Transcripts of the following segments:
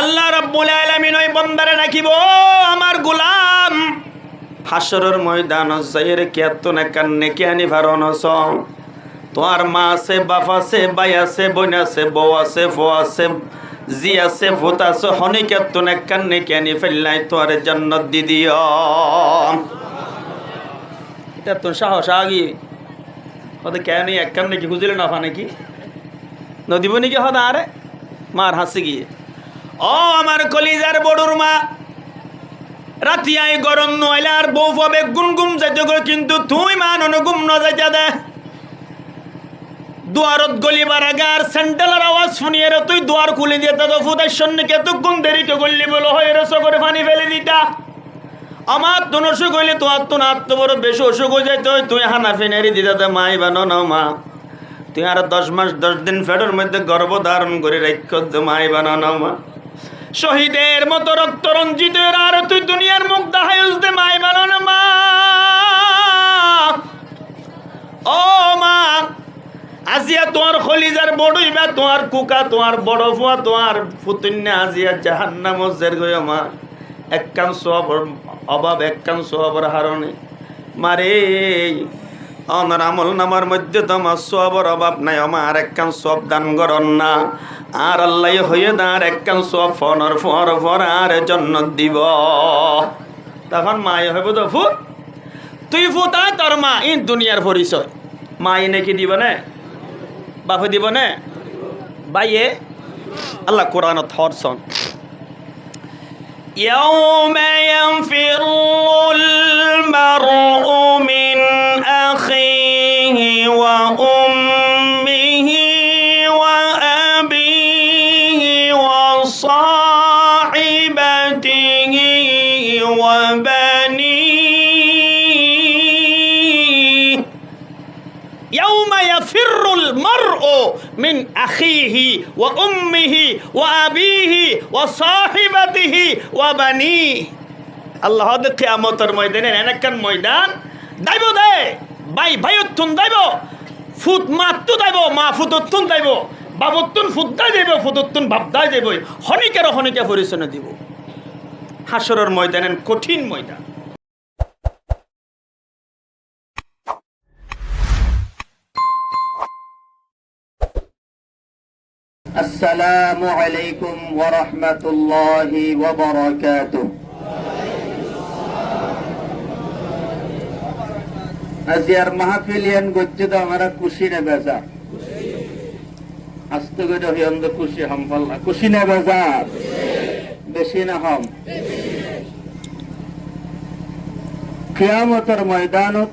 আল্লাহ রাব্বুল আলামিন ওই বান্দারে ডাকিব, আমার গোলাম হাসরের ময়দানত যাইরে কিয়াত না কান্নে কি আনি ভারনস, তোমার মা আছে, বাপ আছে, ভাই আছে, বোন আছে, বউ আছে, ফো আছে, জি আছে, ভূত আছে, হনিকাত না কান্নে কি আনি ফেললাই তোর জান্নাত দি দিও। এটা তো সাহস আগি ওতে কেন এক কান্নে কি খুঁজিলে না নাকি নদীব নাকি হদা আরে মার হাসি গিয়ে। ও আমার কলিজার বড়ুর মা, রাতি আই গরম নইলে আর বউ পাবে গুনগুম যাইতে গো, কিন্তু তুই মান অনুগুম ন যাইতে দে। দুয়ারত গলি বারাগার স্যান্ডেলের আওয়াজ শুনিয়ে রে তুই দুয়ার খুলে দিয়ে তো ফুদের সন্নিকে এতক্ষণ দেরিকে গল্লি বলো হয়ে রে করে পানি ফেলে দিতা। আমার তো অসুখ হইলে তোমার তো না তো বড় বেশি অসুখ হয়ে যাইতে তুই হানা ফেনারি দিতে মাই বানো না মা, তুই আর 10 মাস 10 দিন ফেডের মধ্যে গর্ভ ধারণ করে রাখ মাই বানো না মা। শহীদের মতো রক্ত রঞ্জিত আর তুই দুনিয়ার মুখ দেখাই দে মাই বানো না মা। ও মা, আজিয়া তোমার খলিজার বড়ই বা তোমার কুকা, তোমার বড় ফুয়া, তোমার ফুতুন্যা আজিয়া জাহান্নাম জের গয় মা। একখান সবর অভাব, একখান সবর হারণে মারে আমার আমল নামার মধ্যে তো আমার সবর অভাব নাই, আমার একখান সব দান করন না। আর আল্লাহ হয়ে দাঁড় একখান সব ফনর ফর ফর আর জন্নত দিব। তখন মাই হইব তো ফুট, তুই ফুটা তোর মা ইন দুনিয়ার পরিচয়। মা এনে কি দিব না, বাপে দিব না, বাইয়ে আল্লাহ কোরআনত হরসন يوم يفر المرء من أخيه وأمه وأبيه وصاحبته وبنيه يوم يفر المرء من أخيه وأمه وأبيه وصاحبته وبنيه। আল্লাহ কিয়ামতের ময়দানে এনেকান ময়দান দাইব দে, ভাই ভাইয়তুন দাইব, ফুত মাতু দাইব, মা ফুততুন দাইব, বাবতুন ফুত দাই দেব, ফুততুন বাপ দাই দেব, হনিকের হনিকে পরিচয় দিব। হাসরের ময়দানের কঠিন ময়দান। আসসালামু আলাইকুম ওয়া রাহমাতুল্লাহি ওয়া বারাকাতুহু। আজিয়ার মাহফিলিয়ান গজ্জদ আমরা খুশি না বেজার, আস্তে করে হইন্দ খুশি হম পাল্লা, খুশি না বেজার, বেশি না হম। কিয়ামতের ময়দানত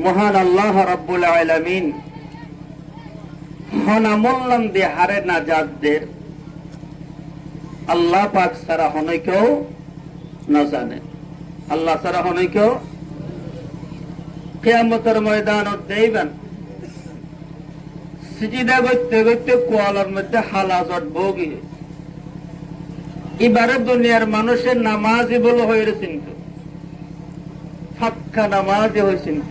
মহান আল্লাহ রাব্বুল আলামিন হনামল্লাম দিয়ে হারে না যাদের আল্লাহ পাক সারা হনকেও না জানে, আল্লাহ সারা হনকেও কিয়ামতের ময়দানত দেইবেন। সিজিদা করতে করতে কোয়ালার মধ্যে হালাজট ভোগী এবারে দুনিয়ার মানুষের নামাজই বলে হয়ে চিন্ত, ফাক্কা নামাজই হয়ে চিন্ত,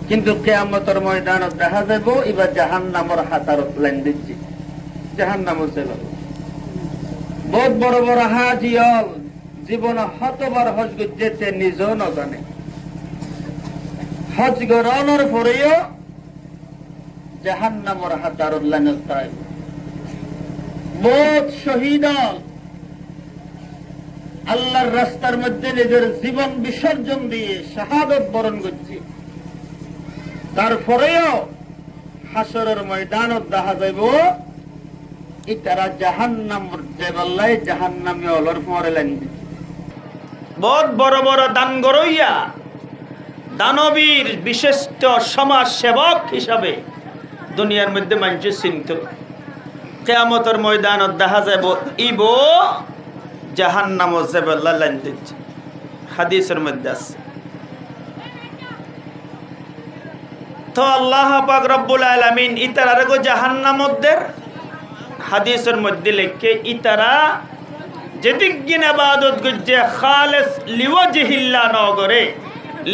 কিন্তু কিয়ামতের ময়দানত দেখা যাব এবার জাহান্নামের হাতারত লাইন দিচ্ছি, জাহান্নামের যাবে। বহুত বড় বড় হাজিয়ল জীবনে হতবার হজ যেতে নিজেও না জানে, হজ গরনের পরেও জাহান্নামের হাতারত লাইন তাই। বহুত শহীদ আল্লাহর রাস্তার মধ্যে নিজের জীবন বিসর্জন দিয়ে শাহাদত বরণ করছে, তারপরেও হাসরের ময়দানত দেখা যাইব ইতারা জাহান্নামের দেবাল্লাই জাহান্নামে অলর পরে লাইন দিচ্ছে। বহুত বড় বড় দান গরইয়া দানবীর বিশিষ্ট সমাজ সেবক হিসাবে দুনিয়ার মধ্যে মানুষ চিনত। কিয়ামতের ময়দানত দেখা যাব ইব জাহান্নামে দেবাল্লাই লাইন দিচ্ছে, হাদিসের মধ্যে আছে। তো আল্লাহ পাক রব্বুল আলামিন ইতারারে গো জাহান্নামদের হাদিসের মধ্যে লেখে ইতারা যেদিন ইবাদত করছে খালিস লিওয়াজহিল্লাহ নগরে,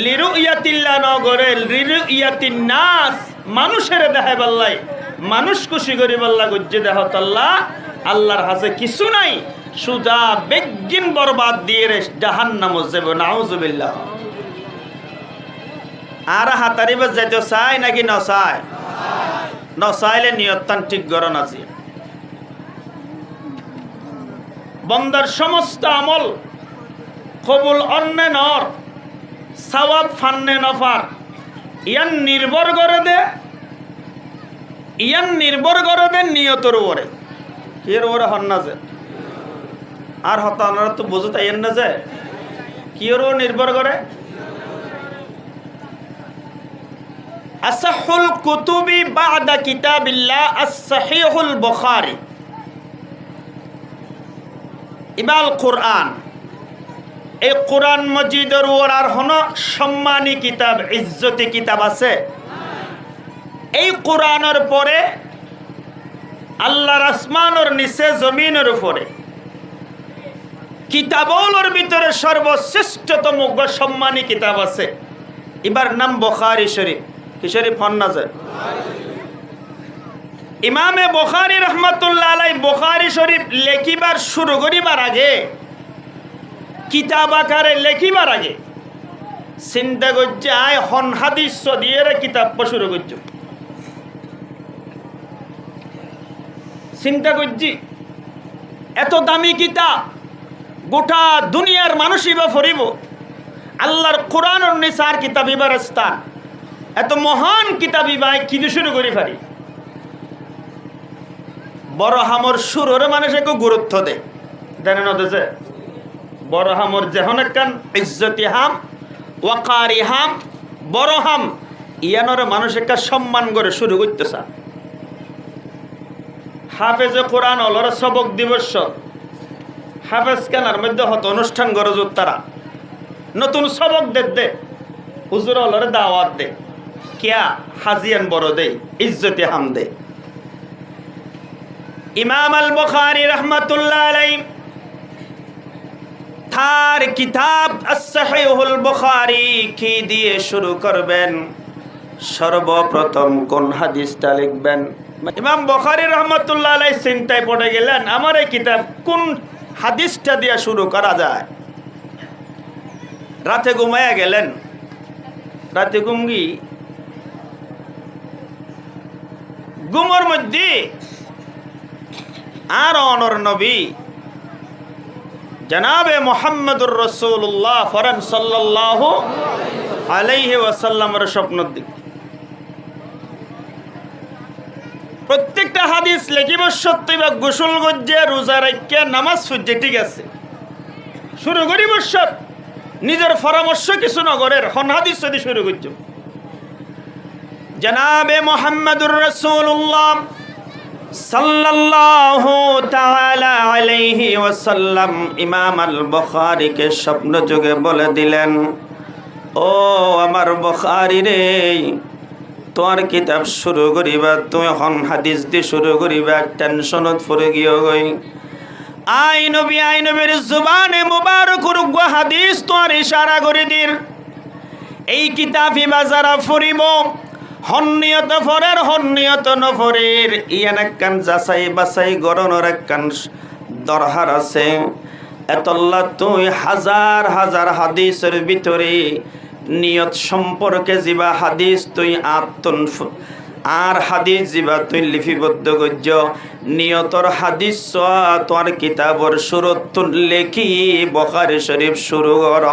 লিরুয়াতিল্লাহ নগরে, লিরুয়াতিন নাস, মানুষের দেখাই বললাই, মানুষ খুশি করি বললা গজ্জে দেহত আল্লাহ আল্লাহর হাতে কিছু নাই, সুজা বেগিন বরবাদ দিয়ে রে জাহান্নামে যাবে, নাউজুবিল্লাহ। আর হাতারিবে যেতে চায় নাকি নচায়? নচাইলে নিয়তটান ঠিক গরণ আছে। বন্দার সমস্ত আমল কবুল অন্যে নর, সওয়াব ফান্নে নফার, ইয়ান নির্ভর করে দে নিয়তর উপরে। এর উপরে হন না যে আর হতানারা তো বুঝে তাই না যে কি ওর নির্ভর করে। আসাহুল কুতুবি বাদা কিতাবিল্লাহ আস-সাহিহুল বুখারী। ইবাল কোরআন, এই কোরআন মজিদের ওর আর হন সম্মানী কিতাব, ইজ্জতি কিতাব আছে? এই কোরআনের পরে আল্লাহর আসমানের নিচে জমিনের উপরে কিতাবগুলোর ভিতরে সর্বশ্রেষ্ঠতম সম্মানী কিতাব আছে, এবার নাম বুখারী শরীফ। কি শরীফ হন না যে? ইমামে বুখারী রহমাতুল্লাহ আলাইহি বুখারী শরীফ লেখিবার শুরু করিবার আগে, কিতাব আকারে লেখিবার আগে চিন্তা করছে আয় হন হাদিস দিয়ে কিতাব শুরু করছো। চিন্তা করছি এত দামি কিতাব গোটা দুনিয়ার মানুষই বা ফরিব, আল্লাহর কোরআনের নিসার কিতাব ইবার স্থান, এত মহান কিতাব ইবাই কি শুরু করি পারি। বড় হামর সুরের মানুষ একটু গুরুত্ব দেয়, জানেন যে বড় হামর যেহন একখান ইজ্জতি হাম, ওয়াকারি হাম, বড় হাম, ইয়ানোর মানুষ একটা সম্মান করে শুরু করতেছে। হাফেজে কোরআন অলর সবক দিবস, হাফেজ কেনার মধ্যে হত অনুষ্ঠান গরজ, তারা নতুন সবক দে হুজুর অলরে দাওয়াত দে, কিয়া হাজিয়ান বড় দে, ইজ্জতি হাম দে। ইমাম আল বুখারী রহমাতুল্লাহ আলাইহি তার কিতাব আস-সাহিহুল বুখারী কি দিয়ে শুরু করবেন, সর্বপ্রথম কোন হাদিসটা লিখবেন? ইমাম বুখারী রহমাতুল্লাহ আলাইহি চিন্তায় পড়ে গেলেন, আমার এই কিতাব কোন হাদিসটা দিয়ে শুরু করা যায়। রাতে ঘুমায়া গেলেন, রাতে ঘুমর মধ্যে আর অনর নবী জনাবে মুহাম্মদুর রাসূলুল্লাহ ফরন সাল্লাল্লাহু আলাইহি ওয়াসাল্লামের স্বপ্ন দিক। প্রত্যেকটা হাদিস লেখিব সত্য বা গোসল গজ্জে রোজা রাখিয়া নামাজ পড়ছে, ঠিক আছে, শুরু করিব সব নিজের পরামর্শ কিছু নগরের হন হাদিস যদি শুরু করছো। জনাবে মুহাম্মদুর রাসূলুল্লাহ সাল্লাল্লাহু তাআলা আলাইহি ওয়াসাল্লাম ইমাম আল বুখারীকে স্বপ্ন যোগে বলে দিলেন, ও আমার বুখারী রে, তোমার কিতাব শুরু করিবা, তুমি হন হাদিস দি শুরু করিবা, টেনশনত পড়ে গিয়ে গই। আই নবীর জুবানে মুবারকুর হাদিস তোমার ইশারা করে দিন। এই কিতাবই বাজারা ফুরিব, হন্নিয়ত ফরের হন্নিয়ত নফরের ইয়ান একখান যাচাই বাছাই গরনের একখান দরহার আছে। এতল্লা তুই হাজার হাজার হাদিসের ভিতরে নিয়ত সম্পর্কে যিবা হাদিস তুই আত্মন আর হাদিস যিবা তুই লিপিবদ্ধ গজ্য নিয়তর হাদিস তোর কিতাবর শুরুত লেখি বুখারী শরীফ শুরু কর।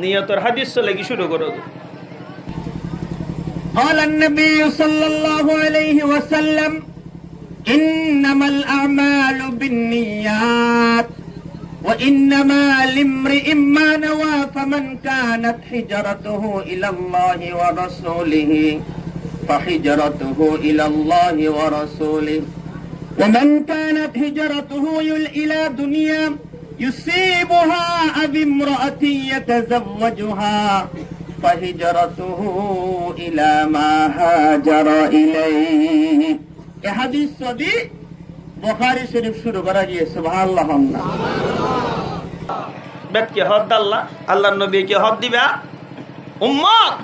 নিয়তর হাদিস লেখি শুরু করো। قال النبي صلى الله عليه وسلم إنما الأعمال بالنيات وإنما لامرئ ما نوى فمن كانت هجرته إلى الله ورسوله فهجرته إلى الله ورسوله ومن كانت هجرته إلى دنيا يصيبها أو امرأة يتزوجها فهجرته إلى ما هاجر إليه। এই হাদিস যদি বুখারী শরীফ শুরু করা গিয়ে সুবহানাল্লাহ না বেদকে হদ আল্লাহ, আল্লাহর নবীকে হদ দিবা। উম্মত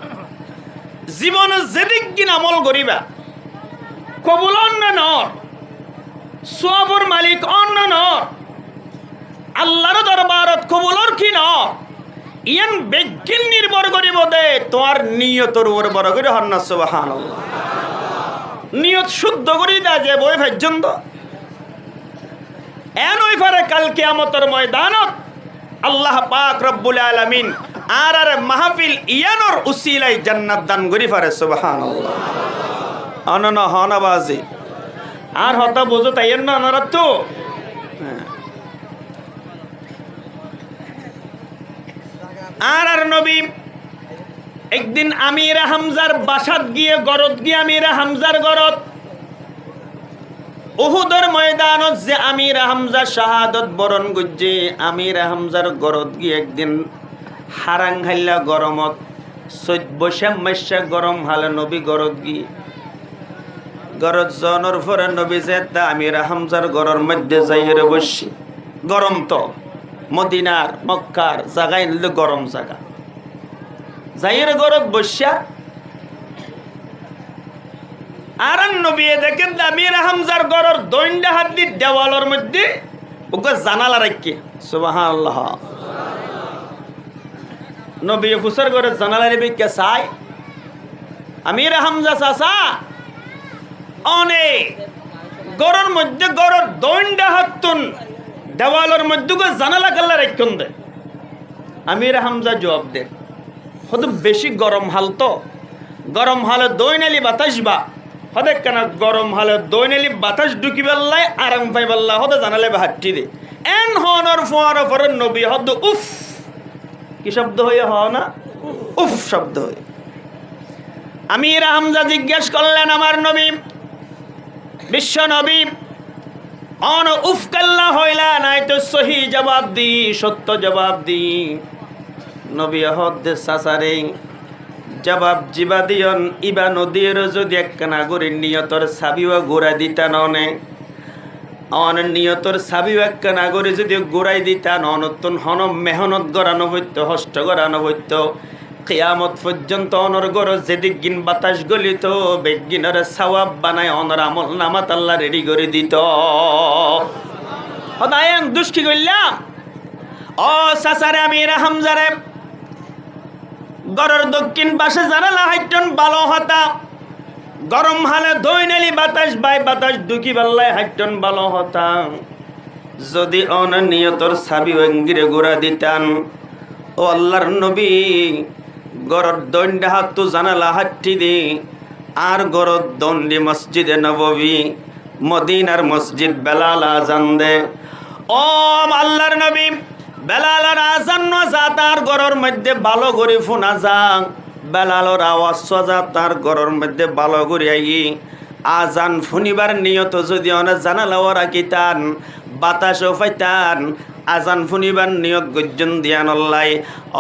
জীবনে যেদিক কিন আমল করিবা কবুল না নর সওয়াবর মালিক অন্য ন আল্লাহর দরবারত কবুলর কি ন ইয়ান বেগিন নির্ভর করিব দে তোমার নিয়তর উপর বড় করে হন্না সুবহানাল্লাহ নিয়ত শুদ্ধ করি দা যে বই পর্যন্ত এন ওই পারে কাল কিয়ামতের ময়দানত আল্লাহ পাক রব্বুল আলামিন আর মাহফিল ইয়ানোর উসিলাই জান্নাত দান করি পারে সুবহানাল্লাহ অনন হনবাজি আর হতা বুঝো তাই না অনারাত তো আর নবী একদিন আমিরা হামজার বাসাত গিয়ে গরত গিয়ে আমিরা হামজার গরত উহুদের ময়দানত যে আমিরা হামজা শাহাদত বরণ গুজে আমিরা হামজার গরত গিয়ে একদিন হারাং হাইলা গরমত বৈশাখ মাসা গরম হালে নবী গরত গিয়ে গরত জনের পরে নবী যে আমিরা হামজার গরর মধ্যে যাইরে বসি গরম তো মদিনার মক্কার জায়গায় নিলে গরম জায়গা যাইরে গরত বসিয়া আর নবী দেখেন আমিরা হামজার গরর দৈন্ডা হাত দিয়ে দেওয়ালের মধ্যে ওকে জানালা রাখি সুবহানাল্লাহ নবী হুসার করে জানালা রেবে কে চাই আমিরা হামজা চাচা অনেক গরর মধ্যে গরর দৈন্ডা হাতুন দেওয়ালের মধ্যে জানালা কাল্লা রাখুন দে আমিরা হামজা জবাব দে হয়তো বেশি গরম হাল তো গরম হালে দৈনালি বাতাস বা হতে কেন গরম হালে দৈনালি বাতাস ঢুকি পেল্লাই আরাম পাই পেল্লা হতে জানালে হাঁটি দে এন হনর ফোয়ার ফরের নবী হদ উফ কি শব্দ হয়ে হ না উফ শব্দ হয়ে আমিরা হামজা জিজ্ঞেস করলেন আমার নবী বিশ্ব নবী অন উফ কাল্লা হইলা নাই তো সহি জবাব দি সত্য জবাব দি নবী হদ্দে সাসারে জবাব জিবা দিয়ন ইবা নদীর যদি একখানা করে নিয়তর সাবিও গোড়া দিতা ননে অন নিয়তর সাবিও একখানা করে যদি গোড়াই দিতা নতুন হন মেহনত গড়ানো হইতো হষ্ট গড়ানো হইতো কিয়ামত পর্যন্ত অনর গর যেদিক গিন বাতাস গলিত বেগিনের সওয়াব বানায় অনর আমল নামাত আল্লাহ রেডি করে দিত হদায়ন দুষ্কি করলাম ও সাসারে আমিরা হামজারে গরর দক্ষিণ পাশে জানালা হাইটন ভালো হতা গরম হালে দৈনালি বাতাস বাই বাতাস দুকি বাল্লায় হাইটন ভালো হতা যদি অন নিয়তর সাবি অঙ্গিরে গোড়া দিতান ও আল্লাহর নবী গরর দণ্ডে হাত তো জানালা হাট্টি দি আর গরর দণ্ডি মসজিদে নববী মদিনার মসজিদ বেলাল আজান দে ও আল্লাহর নবী বেলালের আজান না তার গরর মধ্যে ভালো করে ফোনা যা বেলালের আওয়াজ সজা তার গরর মধ্যে ভালো করে আই আজান ফুনিবার নিয়ত যদি অনেক জানালাও রাখিতান বাতাসও পাইতান আজান ফুনিবার নিয়ত গর্জন দিয়ান আল্লাহ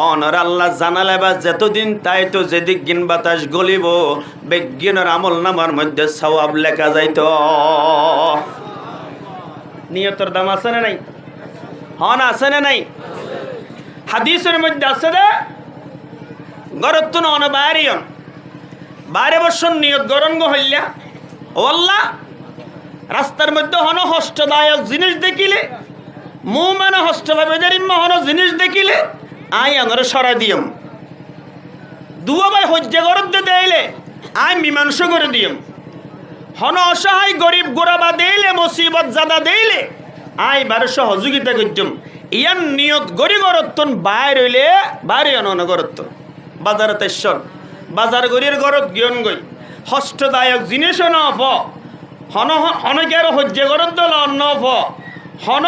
অনর আল্লাহ জানালে বা যতদিন তাই তো যেদিক গিন বাতাস গলিব বেজ্ঞানের আমল নামার মধ্যে সওয়াব লেখা যাইত নিয়তর দাম আছে না নাই হন আছে না নাই হাদিসের মধ্যে আছে রে গরত তো অন বাইরিয়ন বাইরে বর্ষণ নিয়ত গরঙ্গ হইলা ও আল্লাহ রাস্তার মধ্যে হন হষ্টদায়ক জিনিস দেখিলে মু মানে হষ্টলাবেদারিম্মা হন জিনিস দেখিলে আই আঙরে সরা দিয়ম দুয়া ভাই হজ্জে গরত দে দেইলে আই মীমাংস করে দিয়ম হন অসহায় গরিব গোরাবা দেইলে মুসিবত জাদা দেইলে আই বারে সহযোগিতা করছম ইয়ান নিয়ত গরি গরতন বাইর হইলে বাইরে অন গরত বাজারে তেশ্বর বাজার গরির গরত গিয়ন গই হষ্টদায়ক জিনিস ন ফ হন হনকে আর হজ্জে গরত দল অন্ন ফ হন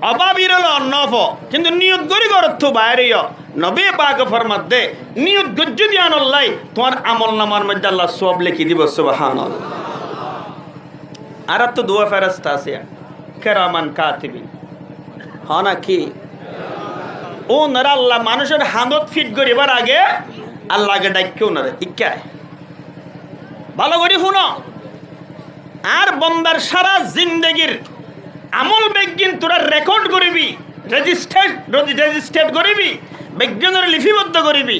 অভাবীর অন্ন ফ কিন্তু নিয়ত গরি গরত বাইরে নবী পাক ফরমাত দে নিয়ত গজ্জ দিয়ান আল্লাহ তোমার আমল নামার মধ্যে আল্লাহ সব লিখি দিব সুবহানাল্লাহ আর তো দুয়া ফেরেশতা আছে কেরামান কাতিবিন হনা কি ও নরা আল্লাহ মানুষের হানত ফিট করিবার আগে আল্লাহকে ডাক্যও নরে ইকায় ভালো করে শুনো আর বন্দার সারা জিন্দগির আমল বিজ্ঞান তোরা রেকর্ড করিবি রেজিস্টার্ড করিবি বিজ্ঞানের লিপিবদ্ধ করিবি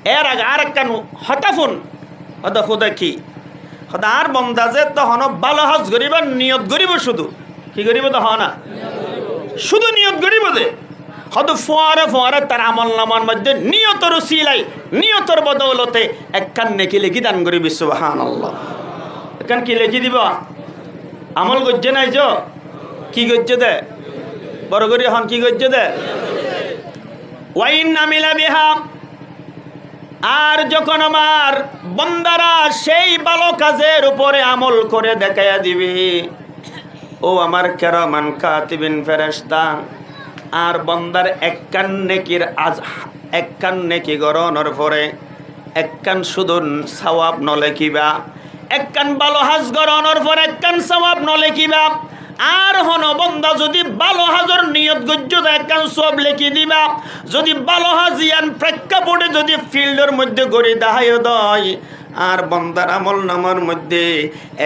এর আগে আর একটা হতাফুন হতা খুদা কি হতা আর বন্দা যে তখন ভালো হজ করিবার নিয়ত করিব শুধু কি করিব তো হয় না, শুধু নিয়ত করিব দে হয়তো ফোয়ারে ফোয়ারে তার আমল নামার মধ্যে নিয়তর সিলাই নিয়তর বদৌলতে একখান নেকি লিখি দান করিবি সুবহানাল্লাহ। একখান কি লিখি দিব আমল গজ্জে নাই যো কি গজ্জে দে বড় করি হন কি গজ্জে দে ওয়াইন নামিলা বিহা। আর যখন আমার বন্দারা সেই ভালো কাজের উপরে আমল করে দেখাইয়া দিবি, ও আমার কিরামান কাতিবিন ফেরেশতা, আর বন্দার একখান নেকির একখান নেকি গরনের পরে একখান শুধু সওয়াব নলে কিবা, একখান ভালো হাজ গরনের পরে একখান সওয়াব নলে কিবা। আর হন বন্দা যদি ভালো হাজর নিয়ত গজ্জ একখান সব লেখি দিবা, যদি ভালো হাজিয়ান প্রেক্ষাপটে যদি ফিল্ডের মধ্যে গড়ি দাহাই দয়, আর বন্দার আমল নামার মধ্যে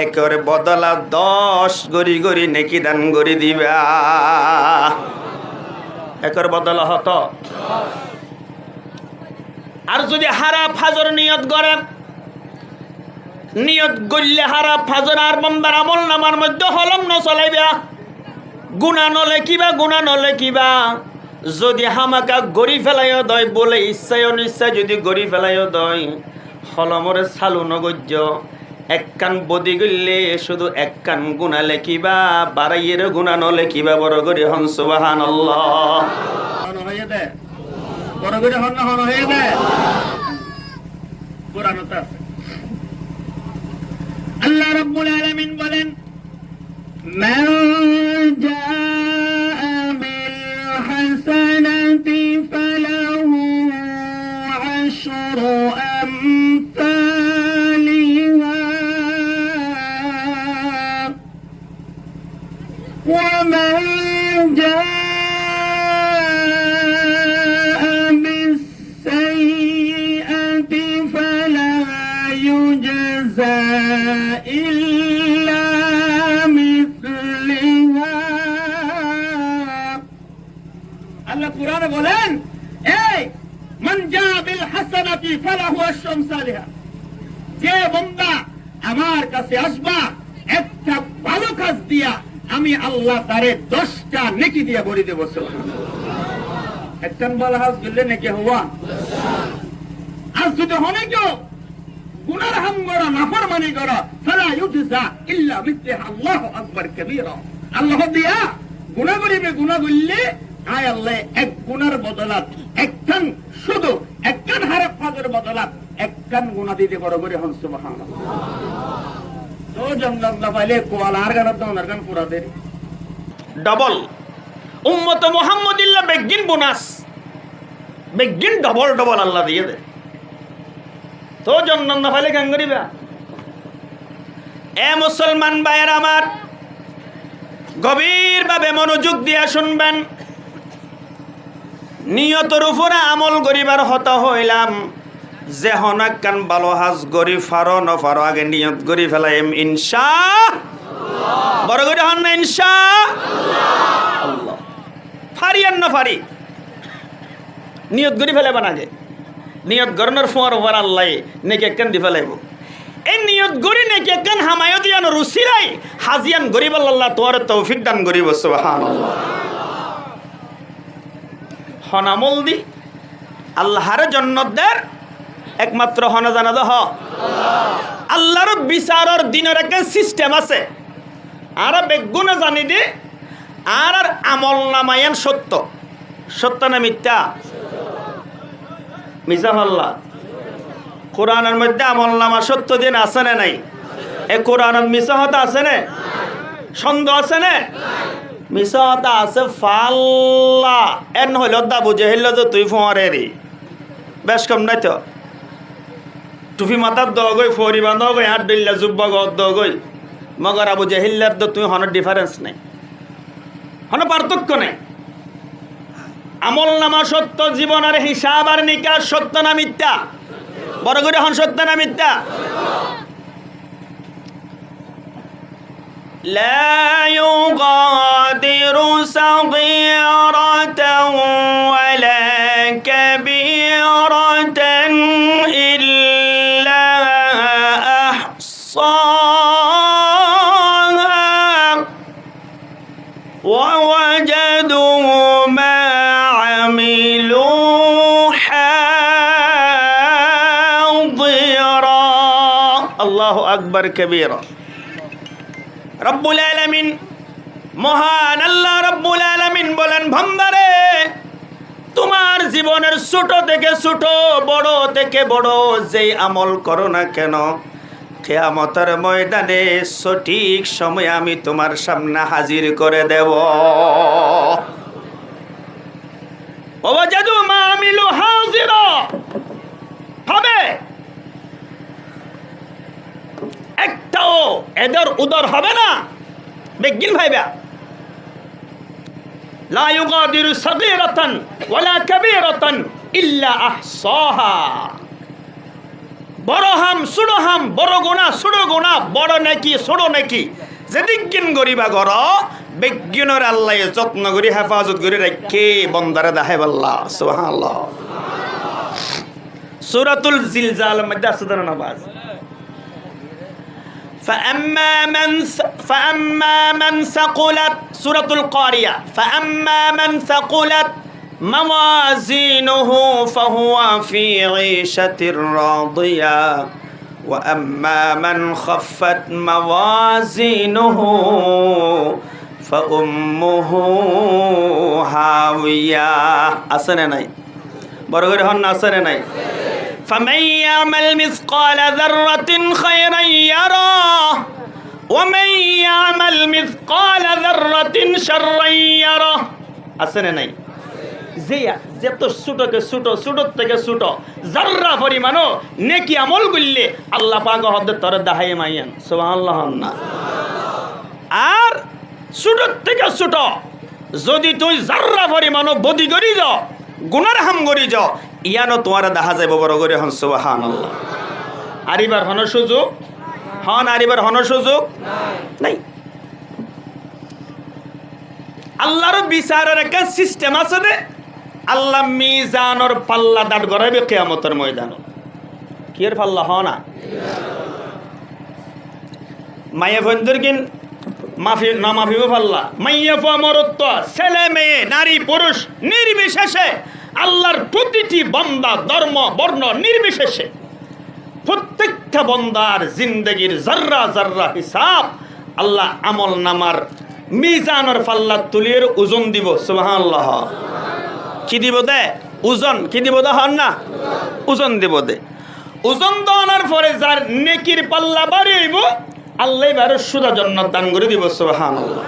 একেবারে বদলা 10 গড়ি গড়ি নেকি দান গড়ি দিবা। একের বদলা হতো। আর যদি হারা ফাজর নিয়ত করে, নিয়ত গড়লে হারা ফাজর আর বন্দার আমল নামার মধ্যে হলম নচলাইবা, গুণা নলে কিবা গুণা নলে কিবা। যদি হামাকা গড়ি ফেলাইও দয় বলে ইচ্ছায় অনিচ্ছায় যদি গড়ি ফেলাইও দয়, হলমরে চালু নগজ্য একখান বদি গড়লে শুধু একখান গুণা লেখিবা, বাড়াইয়ের গুণা নলে কিবা। বড় করে হন সুবহানাল্লাহ। হয়ে দে বড় করে হন না হন হয়ে দে কোরআনতে আছে। আল্লাহ রাব্বুল আলামিন বলেন, মান জাআ বিল হাসানাতি ফালাহু আশরু আমসালিহা ওয়া মান জাআ বিস-সাইয়্যাতি ফালা ইউজযা ইল্লা মিসলিহা। আল্লাহ কুরআনে বলেন, এই মান জা বিল হাসানাতি ফালাহু আশরু আমসালিহা, যে বান্দা আমার কাছে আসবা একটা ভালো কাজ দিয়া, আমি আল্লাহ তারে 10টা নেকি দিয়া ভরে দেব। সুবহানাল্লাহ। একটা ভালো কাজ করলে নেকি হওয়া। আর যদি হনে কেউ গুনার হাম করা নাফরমানি করা, ফালা ইউজযা ইল্লা মিসলিহা। আল্লাহু আকবার কবীরা। আল্লাহ দিয়া গুনাহ করিবে, গুনাহ করলে আয় আল্লাহ এক গুনার বদলাত একখান শুধু একখান হারাপ ফাজের বদলাত একখান গুনাহ দিতে বড় করে হন সুবহানাল্লাহ। তো জন্নাত না পাইলে কোয়াল আর গানাত না ওনার গান পুরা দেরি ডবল উম্মত মুহাম্মদিল্লাহ বেগিন বোনাস বেগিন ডবল ডবল আল্লাহ দিয়ে দে। তো জন্নাত না পাইলে গান করিবা। এ মুসলমান ভাইয়ের আমার, গভীরভাবে মনোযোগ দিয়া শুনবেন। নিয়তর উপরে আমল করিবার হতা হইলাম, যে হনাক্কান ভালো হাজ গরি ফারো ন ফারো আগে নিয়ত করি ফেলাইম ইনশাআল্লাহ। বড় করে হন না ইনশাআল্লাহ। ফারি আর না ফারি নিয়ত করি ফেলাইবা আগে। নিয়ত গরনের ফোয়ার ওভার আল্লাহ নেকি একখান দি ফেলাইব। এই নিয়ত গরি নেকি একখান হামায়ও দিয়ানো রুসিলাই হাজিয়ান গরিব আল্লাহ তোর তৌফিক দান করিব সুবহানাল্লাহ। হনামল দি আল্লাহর জান্নাতের একমাত্র হনা জানা হ আল্লাহর বিচারের দিনের একটা সিস্টেম আছে। আর বেগুনে জানি দি আর আমল নামায়ান সত্য সত্য না মিথ্যা? মিছা হল্লা। কোরআনের মধ্যে আমল নামা সত্য দিন আছে না নাই? এ কোরআনের মিছা হতা আছে না? সন্দেহ আছে না? মিছা হতা আছে ফাল্লা এন হইল দা বুঝে হইল তো তুই ফোয়ারে রে বেশ কম নাই তো। টুফি মাথার দগই ফরি বান্ধ গই হাত দিল্লা জুব্বা গদ দগই মগর আবু জেহিল্লার তো তুই হন ডিফারেন্স নেই, হন পার্থক্য নেই। আমল নামা সত্য, জীবনের হিসাব আর নিকাশ সত্য না মিথ্যা? বড় করে হন সত্য না মিথ্যা? لا يغادر صغيرة ولا كبيرة إلا أحصاها আকবার কাবীরা। রব্বুল আলামিন, মহান আল্লাহ রব্বুল আলামিন বলেন, বান্দারে তোমার জীবনের ছোট থেকে ছোট, বড় থেকে বড় যেই আমল করো না কেন, কিয়ামতের ময়দানে সঠিক সময়ে আমি তোমার সামনে হাজির করে দেব। ওয়াজাদু মা আমিলু হাজিরা, হবে একটাও এদের উদর হবে না। বেগিন ভাইবা, লা ইউগাদিরু সাগীরাতান ওয়ালা কাবীরাতান ইল্লা আহসাহা। বড় হাম ছোট হাম, বড় গুনাহ ছোট গুনাহ, বড় নেকি ছোট নেকি যেদিকিন গরিবা গর বেগিনের আল্লাহ যত্ন করি হেফাজত করে রাখে বন্দারে দাহে আল্লাহ সুবহানাল্লাহ। সূরাতুল জিলজাল মধ্যে আছে ধরুন আওয়াজ, فأما من ثقلت سورة القارية فأما من ثقلت موازينه فهو في عيشة راضية وأما من خفت موازينه فأمه هاوية. أسنى ناي برغر هن أسنى ناي. فمن يعمل مثقال ذرة خيرا يره ومن يعمل مثقال ذرة شرا يره. আসেনা নাই যে যত ছোটকে ছোট, ছোট থেকে ছোট জাররা পরিমাণও নেকি আমল করলে আল্লাহ পাক হদে তোর দাহাই মাইয়ান সুবহানাল্লাহ না। আর ছোট থেকে ছোট যদি তুই জাররা পরিমাণও বদি করি যাও, গুনার হাম করি যাও, ইয়ানো তোমার দেখা যাইব বড় করে হন সুবহানাল্লাহ। আরিবার হন সুযোগ হন, আরিবার হন সুযোগ নাই। আল্লাহর বিচারের একটা সিস্টেম আছে দে, আল্লাহ মিজানর পাল্লা দাঁড় করাইবে কিয়ামতের ময়দানে। কি এর পাল্লা হ না মাইয়া ফন্দর কিন মাফি না মাফিব পাল্লা, মাইয়া মরত্ব ছেলে মেয়ে নারী পুরুষ নির্বিশেষে আল্লাহর প্রতিটি বান্দা ধর্ম বর্ণ নির্বিশেষে প্রত্যেকটা বান্দার জিন্দেগির জাররা জাররা হিসাব আল্লাহ আমল নামার মিজানের পাল্লা তুলির ওজন দিব সুবহানাল্লাহ। কি দিব দে? ওজন। কি দিব দে? হন না ওজন দিব দে। ওজন দেওয়ার পরে যার নেকির পাল্লা বাড়ি হইব আল্লাহ এবার সুদা জান্নাত দান করে দিব সুবহানাল্লাহ।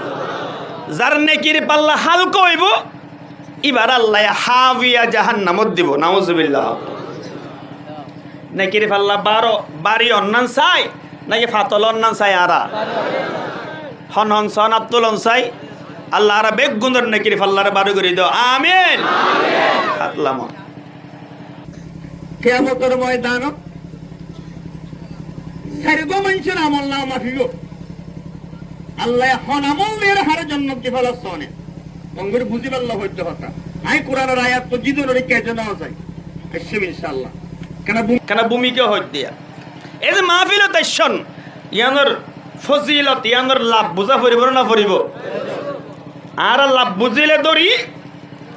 যার নেকির পাল্লা হালকা হইব এবার আল্লাহ হাবিয়া জাহান্নামত দিব নাউজুবিল্লাহ। নেকির পাল্লা বাড়ি অন্যান চাই নাকি ফাতল অন্যান চাই? আরা হন হন সন আব্দুল চাই আল্লাহ আর বেগ গুন্দর নেকির পাল্লার বাড়ি করে দাও আমিন। আল্লাহ কিয়ামতের ময়দান সারগো মানুষের আমল না মাফিব আল্লাহ হন আমল দের হার জন্য কি ফলাসনে বঙ্গের বুঝিব আল্লাহ হইতে কথা। আই কোরআনের আয়াত তো জিদুনের কেজে নাও যায় আসছে ইনশাআল্লাহ। কেন ভূমিকা হই দিয়া এই যে মাহফিল তাইশন ইয়ানোর ফজিলত ইয়ানোর লাভ বুঝা পড়িব না পড়িব? আর লাভ বুঝিলে দড়ি,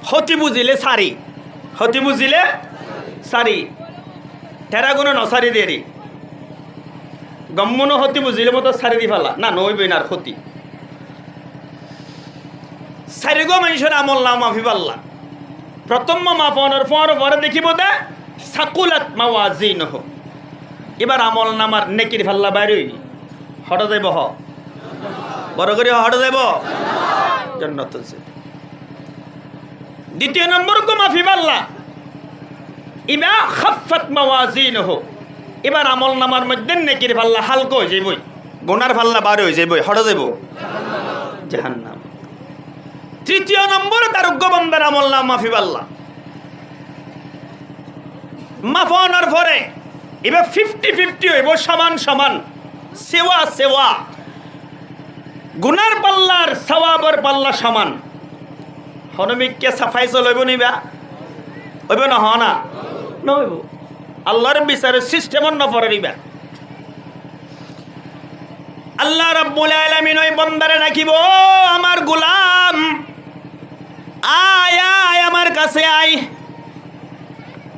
ক্ষতি বুঝিলে সারি, ক্ষতি বুঝিলে সারি, টেরা গুণ নসারি দেরি গম্মনো ক্ষতি বুঝিলে মতো সারি দি ফেলা না নইবই না ক্ষতি। সারিগো মানুষের আমল না মাফি পাল্লা প্রথম মাপনের পর পরে দেখিব দে সাকুলাত মাওয়াজিনহ। এবার আমল নামার নেকির ফাল্লা বাইরে হট যাইব, হ বড় করে হট যাইব জান্নাত। দ্বিতীয় নম্বর কো মাফি পাল্লা ইবা খাফফাত মাওয়াজিনহ। এবার আমল নামার মধ্যে নেকির ফাল্লা হালকা হয়ে যাইবই, গুনার ফাল্লা বাইরে হয়ে যাইবই, হট যাইব জাহান্নাম। তৃতীয় নম্বরে তার বান্দার আমল নাম মাফি পাল্লা মাফানোর পরে এবার 50-50 হইব, সমান সমান সেওয়া সেওয়া, গুনার পাল্লার সওয়াবের পাল্লা সমান। হনমিককে সাফাই চলইব নিবা হইব না? হ না নইব। আল্লাহর বিচারের সিস্টেমত নপরে নিবা। আল্লাহ রাব্বুল আলামিন ওই বান্দারে ডাকিব, আমার গোলাম আয় আয় আমার কাছে আয়।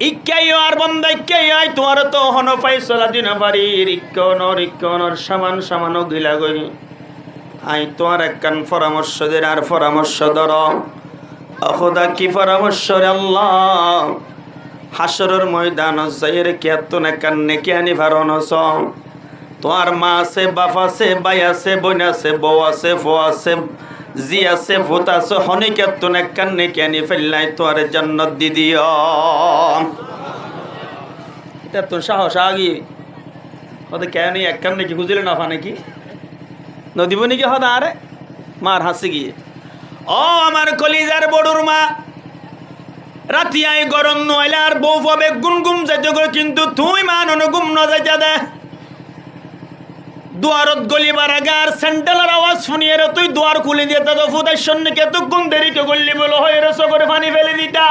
ইক্কাইও আর বন্দা ইক্কাইও আই তোমার তো হন ফাইসলা দিন পারি রিক্কনর সামান গিলা গই আই তোমার একখান পরামর্শ দের আর পরামর্শ ধর অখোদা কি পরামর্শ রে আল্লাহ হাসরের ময়দান যাইরে কেতন একখান নেকি আনি ভারনস তোমার মা আছে বাপ আছে ভাই আছে বোন আছে বউ আছে ফো আছে জি আছে ভূত আছে হনি কেতন একখান নেকি আনি ফেললাই তোমার জান্নাত দি দিও এটা তো সাহস আগি ওদের কেন একখান নাকি খুঁজিলে না নাকি নদীব নাকি হদা আরে মার হাসি গিয়ে ও আমার কলিজার বড়ুর মা রাতি আই গরম নইলে আর বউ পাবে গুনগুম যাইতে গো কিন্তু তুই মান অনুগুম ন যাইতে দে দুয়ারত গলিবার আগে আর স্যান্ডেলের আওয়াজ শুনিয়ে রে তুই দুয়ার খুলে দিয়ে তো ফুদের সন্নি কেতক্ষণ দেরিকে গল্লি বলো হয়ে রে করে পানি ফেলে দিতা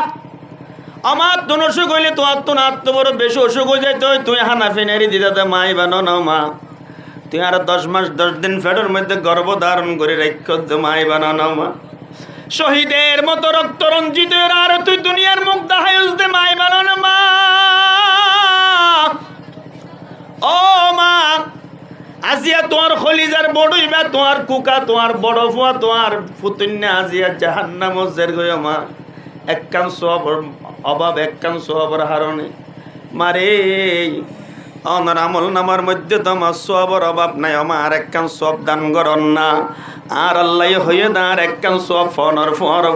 আমার তোর অসুখ হইলে তোমার তো না তো বড় বেশি অসুখ হয়ে যাইতে তুই হানা ফেনারি দিতে মাই বানো না মা তুই আর 10 মাস 10 দিন ফেডের মধ্যে গর্ভ ধারণ করে রাখ মাই বানো না মা শহীদের মতো রক্ত রঞ্জিত আর তুই দুনিয়ার মুখ দেখাই দে মাই বানো না মা ও মা আজিয়া তোমার খলিজার বড়ইবা তোমার কুকা তোমার বড় ফুয়া তোমার ফুতুন্না আজিয়া জাহান্নাম জের গয় মা একখান সব অভাব একখান সবর হারণে মারে আমার আমল নামার মধ্যে তোমার সবর অভাব নাই আমার একখান সব দান করন না আর আল্লাহ হয়ে দাঁড় একখান সব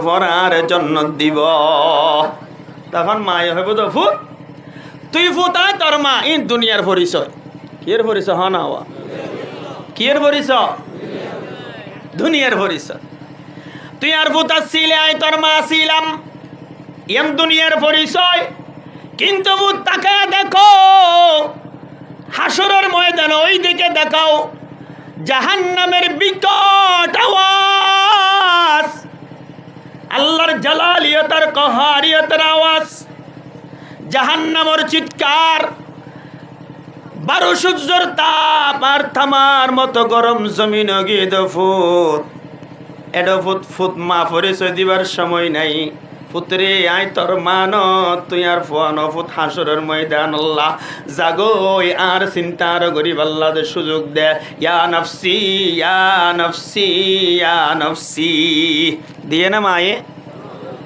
ফর আর জন্য দিব তখন মায় হইব তো ফুট তুই ফুটায় তোর মা ই দুনিয়ার পরিচয় কিয়ের পরিচয় হ না হওয়া কিয়ের পরিচয় দুনিয়ার পরিচয় তুই আর ফুটা ছিলে আয় তোর মা ছিলাম এম দুনিয়ার পরিচয় কিন্তু ভূত তাকে দেখো হাসরের ময়দান ওই দিকে দেখাও জাহান্নামের বিকট আওয়াজ আল্লাহর জালালিয়তের কহারিয়তের আওয়াজ জাহান্নামের চিৎকার 12 সূর্যের তাপ আর থামার মতো গরম জমিন গিয়ে ফুট এডো ফুট মা পরিচয় দিবার সময় নাই পুত্রে আই তোর মান তুই আর ফোয়ান ফুট হাসরের ময়দান আল্লাহ জাগোই আর চিন্তার গরিব আল্লাহ সুযোগ দে ইয়া নফসি ইয়া নফসি ইয়া নফসি দিয়ে না মায়ে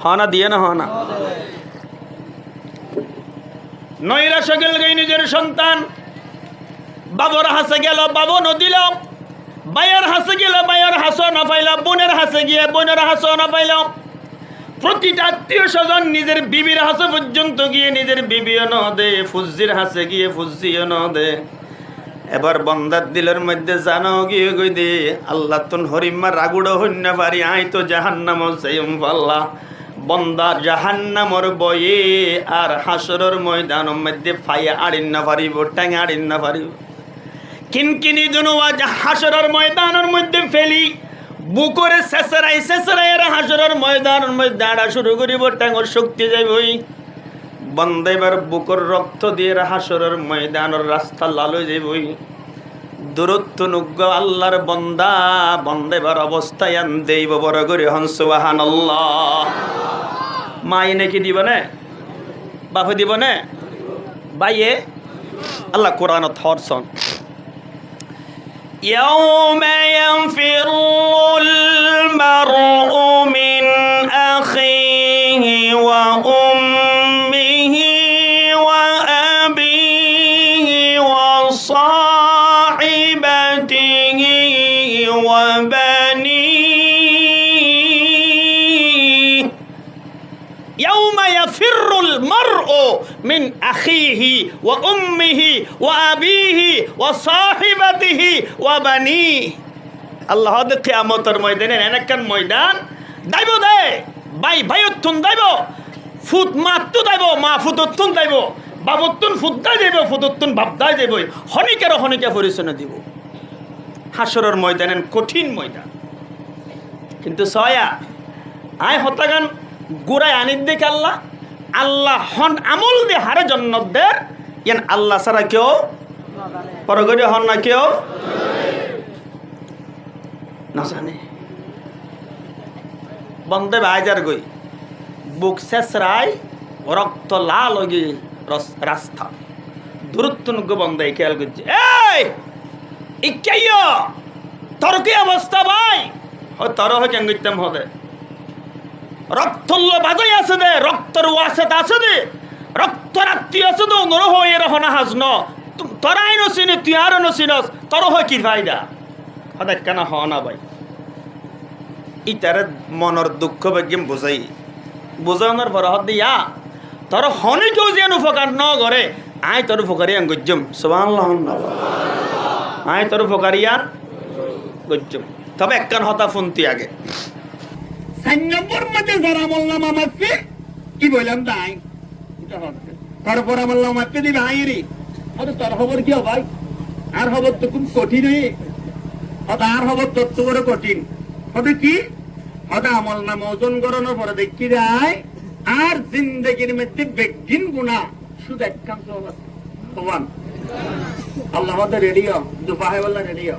হনা দিয়ে না হনা নয়রা সকল গই নিজের সন্তান বাবর হাসে গেল বাবু নদিল বাইয়ের হাসে গেল বাইয়ের হাসো না পাইল বোনের হাসে গিয়ে বোনের হাসো না পাইল প্রতিটা আত্মীয় স্বজন নিজের বিবির হাসে পর্যন্ত গিয়ে নিজের বিবিও ন দে ফুজির হাসে গিয়ে ফুজিও ন দে এবার বন্দার দিলের মধ্যে জানো গিয়ে গই দে আল্লাহ তুন হরিম্মা রাগুড়ো হইন্য পারি আই তো জাহান্নাম যাইম পাল্লা বন্দা জাহান্নামর বয়ে আর হাসরের ময়দানের মধ্যে ফাইয়া আড়িন না পারিব ট্যাঙে আড়িন না পারিব কিনকিনি দুনুয়া হাসরের ময়দানের মধ্যে ফেলি বুকরে শেষরাই হাসরের ময়দানের মধ্যে আড়া শুরু করিব ট্যাঙর শক্তি যাইবই বন্দাইবার বুকর রক্ত দিয়ে হাসরের ময়দানের রাস্তা লালই যাইবই দূরত্ব নুগ্গ আল্লাহর বন্দা বন্দাইবার অবস্থায় আন দেইব বড় করে হন সুবহানাল্লাহ মাই নাকি দিব না বাপে দিব না বাইয়ে আল্লাহ কোরআনত হরসন يوم يفر المرء من أخيه وأمه وأبيه وصاحبته وبنيه يوم يفر المرء من أخيه وأمه وأبيه وصاحبته وبنيه আল্লাহ কিয়ামতের ময়দানে এনেকান ময়দান দাইব দে ভাই ভাইয়তুন দাইব ফুট মাতু দাইব মা ফুততুন দাইব বাবতুন ফুদ্দাই দেব ফুততুন ভাবদাই দেব হনিকের হনিকে পরিচয় দিব হাসরের ময়দানের কঠিন ময়দান কিন্তু সয়া আয় হতাগান গুড়াই আনির দিকে আল্লাহ আল্লাহ হন আমল দে হারে জন্নত দে ইয়ান আল্লাহ ছাড়া কেউ পরগরি হন না কেউ না জানে বন্দে বাজার গই বুক শেষ রায় রক্ত লাল হয়ে রাস্তা দূরত্ব বন্ধ খেয়াল করছে এই ইকাইয়া তোর কি অবস্থা ভাই তোর হয় কেন করতাম হবে রক্তল্য বাজাই আছে দে রক্তর ওয়াসে আছে দে রক্ত রাত্রি আছে তো নর হয়ে রহনা হাজ ন তোরাই নছিনি তুই আরো নছিনস তোর হয় কি ফায়দা হঠাৎ কেন হ না ভাই ইটারে মনের দুঃখ ভাগ্যম বুঝাই বুঝানোর পর হদ দিয়া তোর হনে কেউ যেন উপকার ন করে আয় তোর উপকারী আন গজ্জম সুবহানাল্লাহ আয় তোর উপকারী আন গজ্জম তবে একখান হতা ফোনতি আগে 4 নম্বর মধ্যে যারা বললাম আমাকে কি বললাম তাই তারপর বললাম আমাকে দিবে আইরি আরে তোর খবর কি ভাই আর খবর তো খুব কঠিন আর খবর তত্ত্ব বড় কঠিন হবে কি হদা আমল নাম ওজন করানোর পরে দেখি যায় আর জিন্দগির মধ্যে বেগিন গুণা শুধু একখান সবান আল্লাহ আমাদের রেডিও দুপাহে বললা রেডিও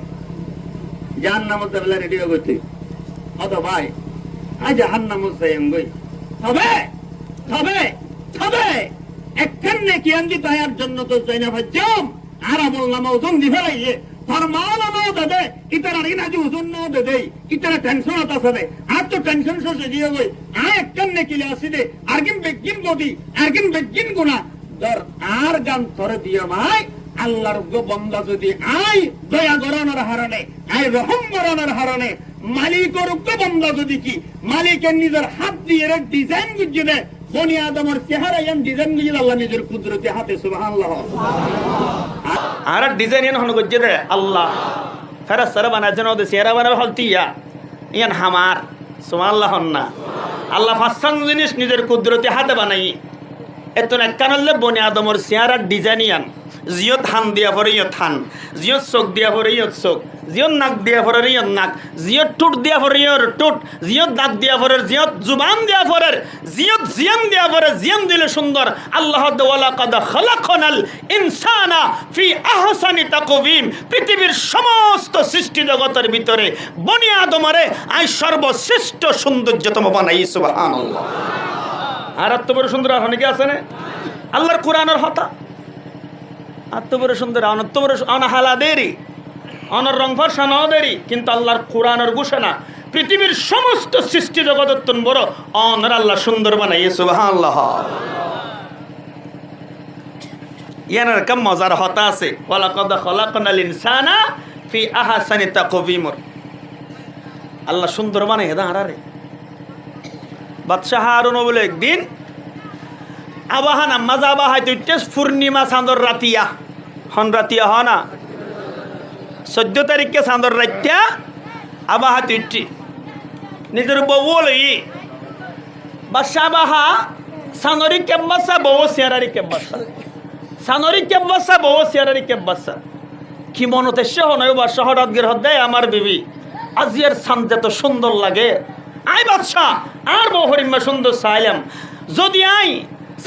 জান নামত বললা রেডিও করতে হতো ভাই আজ জাহান নামত যাইম গই তবে তবে তবে একখান নাকি আনজি তাহার জন্য তো যাই না ভাজ্যম আর আমল নাম ওজন দিবে লাগিয়ে ফরমান নাও দে ইতার আরি না যে ওজন নাও দে ইতার টেনশন আতা সবে আর তো টেনশন সে দিয়ে গই আ একখান নাকি আসি দে আরগিন বেগিন গদি আরগিন বেগিন গুনাহ দর আর গান ধরে দিও ভাই আল্লাহর গো বান্দা যদি আই দয়া গরানোর হারণে আই রহম গরানোর হারণে মালিকের গো বান্দা যদি কি মালিকের নিজের হাত দিয়ে এক ডিজাইন গুজে বনি আদমের চেহারা এন ডিজাইন গুজে আল্লাহ নিজের কুদরতে হাতে সুবহানাল্লাহ আর ডিজাইন এন হন গুজে দে আল্লাহ ফেরাস সারা বানা জন্য দে চেহারা বানা হলতিয়া ইয়ান হামার সুবহানাল্লাহ না আল্লাহ ফাসান জিনিস নিজের কুদরতে হাতে বানাই এতন একখানলে বনি আদমের চেহারা ডিজাইন ইয়ান জিয়ত হান দিয়া পরে ইয়ত হান জিয়ত চোখ দিয়া পরে ইয়ত চোখ জিয়ত নাক দিয়া পরে ইয়ত নাক জিয়ত টুট দিয়া পরে ইয়র টুট জিয়ত দাঁত দিয়া পরে জিয়ত জুবান দিয়া পরে জিয়ত জিয়াম দিয়া পরে জিয়াম দিলে সুন্দর আল্লাহ ওয়ালা কাদ খালাকনাল ইনসানা ফি আহসানি তাকওয়িম পৃথিবীর সমস্ত সৃষ্টি জগতের ভিতরে বনি আদমরে আই সর্বশ্রেষ্ঠ সৌন্দর্যতম বানাই সুবহানাল্লাহ আর এত বড় সুন্দর আর অনেকে আছে না আল্লাহর কোরআনের হতা এত বড় সুন্দর অনত্ত বড় অনাহালা দেরি অনর রং ফর্সা ন দেরি কিন্তু আল্লাহর কোরআনের ঘোষণা পৃথিবীর সমস্ত সৃষ্টি জগতের তন বড় অনর আল্লাহ সুন্দর বানাইয়ে সুবহানাল্লাহ ইয়ানার কম মজার হতা আছে ওয়ালাকাদ খালাকনাল ইনসানা ফি আহসানি তাকওয়িম আল্লাহ সুন্দর বানাইয়ে দা আরে বাদশাহ হারুন বলে একদিন আবাহানা মাজা বাহাই তুইতে পূর্ণিমা চাঁদর রাতিয়া হন রাতিয়া হ না 14 তারিখকে চাঁদর রাতিয়া আবাহা তুইটি নিজের বউ লই বাদশাহ বাহা সানরি কেব্বাসা বউ সিয়ারারি কেব্বাসা সানরি কেব্বাসা বউ সিয়ারারি কেব্বাসা কি মনতে সে হনয় বাদশাহ হঠাৎ গির হদ দেয় আমার বিবি আজিয়ার সামতে তো সুন্দর লাগে আই বাদশাহ আর বউ হরিমা সুন্দর চাইলাম যদি আই